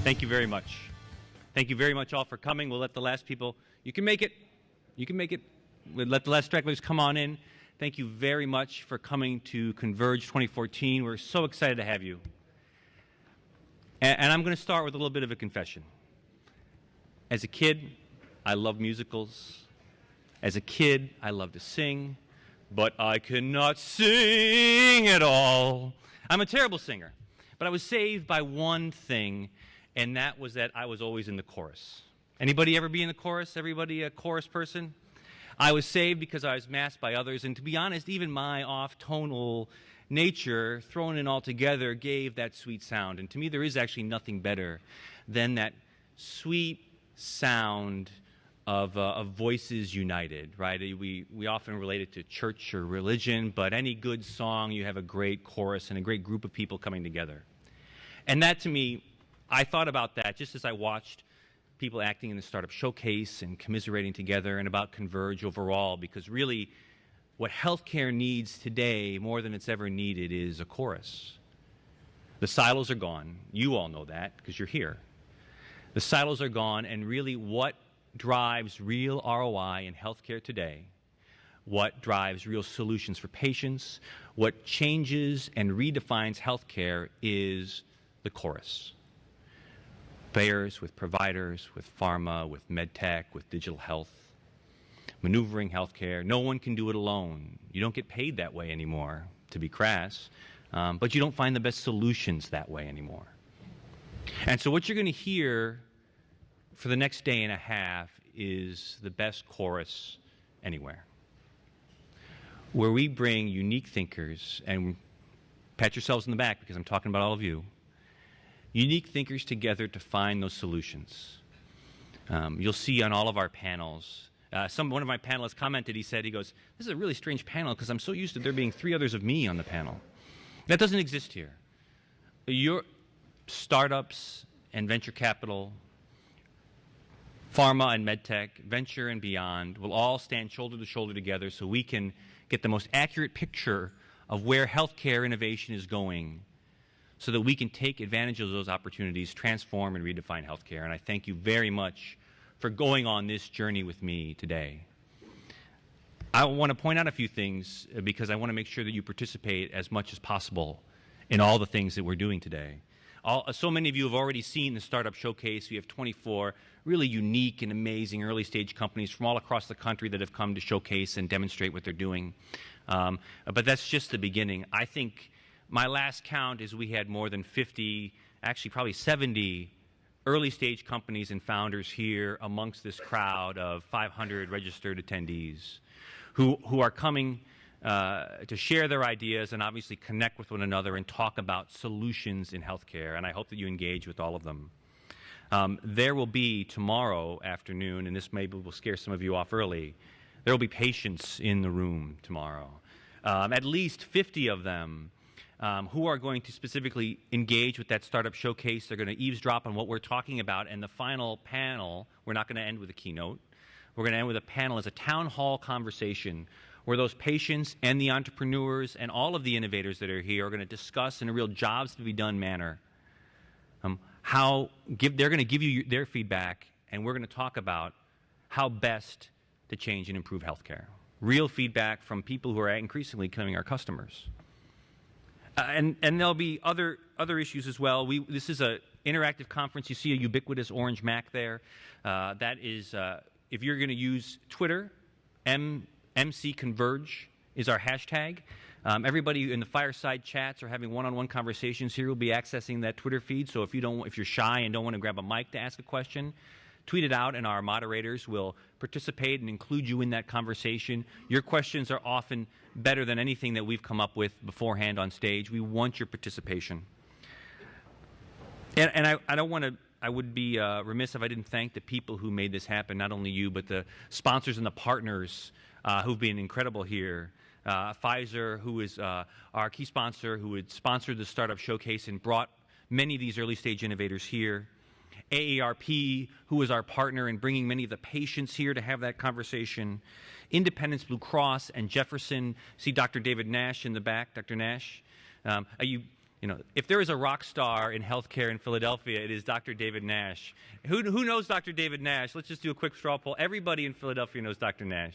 Thank you very much. Thank you very much all for coming. We'll let the last people, you can make it. We'll let the last stragglers come on in. Thank you very much for coming to Converge 2014. We're so excited to have you. And I'm going to start with a little bit of a confession. As a kid, I loved musicals. As a kid, I loved to sing, but I cannot sing at all. I'm a terrible singer, but I was saved by one thing, and that was that I was always in the chorus. Anybody ever be in the chorus? Everybody a chorus person? I was saved because I was masked by others, and to be honest, even my off-tonal nature, thrown in all together, gave that sweet sound. And to me, there is actually nothing better than that sweet sound of voices united, right? We often relate it to church or religion, but any good song, you have a great chorus and a great group of people coming together. And that, to me, I thought about that just as I watched people acting in the Startup Showcase and commiserating together, and about Converge overall, because really what healthcare needs today more than it's ever needed is a chorus. The silos are gone. You all know that because you're here. The silos are gone, and really what drives real ROI in healthcare today, what drives real solutions for patients, what changes and redefines healthcare is the chorus. Payers with providers, with pharma, with medtech, with digital health, maneuvering healthcare. No one can do it alone. You don't get paid that way anymore, to be crass, but you don't find the best solutions that way anymore. And so what you're going to hear for the next day and a half is the best chorus anywhere, where we bring unique thinkers, and pat yourselves in the back because I'm talking about all of you, unique thinkers together to find those solutions. You'll see on all of our panels, one of my panelists commented, he goes, this is a really strange panel because I'm so used to there being 3 others of me on the panel. That doesn't exist here. Your startups and venture capital, pharma and medtech, venture and beyond will all stand shoulder to shoulder together so we can get the most accurate picture of where healthcare innovation is going, so that we can take advantage of those opportunities, transform and redefine healthcare. And I thank you very much for going on this journey with me today. I want to point out a few things because I want to make sure that you participate as much as possible in all the things that we're doing today. So many of you have already seen the Startup Showcase. We have 24 really unique and amazing early stage companies from all across the country that have come to showcase and demonstrate what they're doing. But that's just the beginning. I think my last count is we had more than 50, actually probably 70 early stage companies and founders here amongst this crowd of 500 registered attendees who are coming to share their ideas and obviously connect with one another and talk about solutions in healthcare. And I hope that you engage with all of them. There will be tomorrow afternoon, and this maybe will scare some of you off early, there will be patients in the room tomorrow. At least 50 of them who are going to specifically engage with that Startup Showcase. They're going to eavesdrop on what we're talking about. And the final panel, we're not going to end with a keynote. We're going to end with a panel as a town hall conversation where those patients and the entrepreneurs and all of the innovators that are here are going to discuss in a real jobs to be done manner they're going to give you their feedback, and we're going to talk about how best to change and improve healthcare. Real feedback from people who are increasingly becoming our customers. And there'll be other issues as well. This is an interactive conference. You see a ubiquitous orange Mac there. That is, if you're going to use Twitter, MedCity CONVERGE is our hashtag. Everybody in the fireside chats or having one-on-one conversations here will be accessing that Twitter feed. So if you're shy and don't want to grab a mic to ask a question, tweet it out, and our moderators will participate and include you in that conversation. Your questions are often better than anything that we've come up with beforehand on stage. We want your participation. And I don't want to. I would be remiss if I didn't thank the people who made this happen. Not only you, but the sponsors and the partners who've been incredible here. Pfizer, who is our key sponsor, who had sponsored the Startup Showcase and brought many of these early stage innovators here. AARP, who is our partner in bringing many of the patients here to have that conversation. Independence Blue Cross and Jefferson. See Dr. David Nash in the back, Dr. Nash. You know, if there is a rock star in healthcare in Philadelphia, it is Dr. David Nash. Who knows Dr. David Nash? Let's just do a quick straw poll. Everybody in Philadelphia knows Dr. Nash.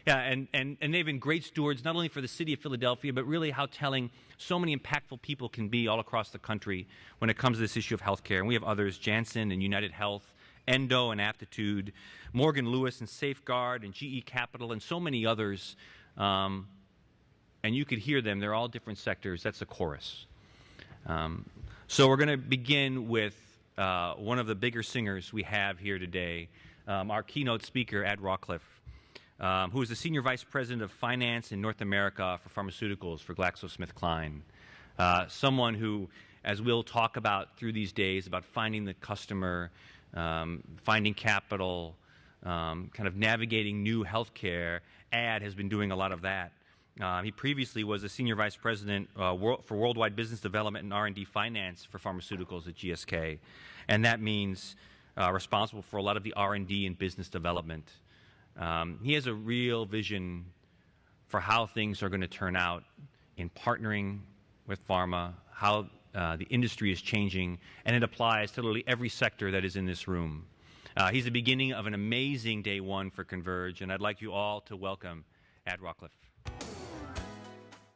Yeah, and they've been great stewards, not only for the city of Philadelphia, but really how telling so many impactful people can be all across the country when it comes to this issue of healthcare. And we have others, Janssen and United Health, Endo and Aptitude, Morgan Lewis and Safeguard and GE Capital, and so many others. And you could hear them. They're all different sectors. That's the chorus. So we're going to begin with one of the bigger singers we have here today, our keynote speaker, Ed Rawcliffe, who is the Senior Vice President of Finance in North America for Pharmaceuticals for GlaxoSmithKline. Someone who, as we'll talk about through these days, about finding the customer, finding capital, kind of navigating new healthcare, Ed has been doing a lot of that. He previously was a Senior Vice President for Worldwide Business Development and R&D Finance for Pharmaceuticals at GSK. And that means responsible for a lot of the R&D and business development. He has a real vision for how things are going to turn out in partnering with pharma, how the industry is changing, and it applies to literally every sector that is in this room. He's the beginning of an amazing day one for Converge, and I'd like you all to welcome Ed Rawcliffe.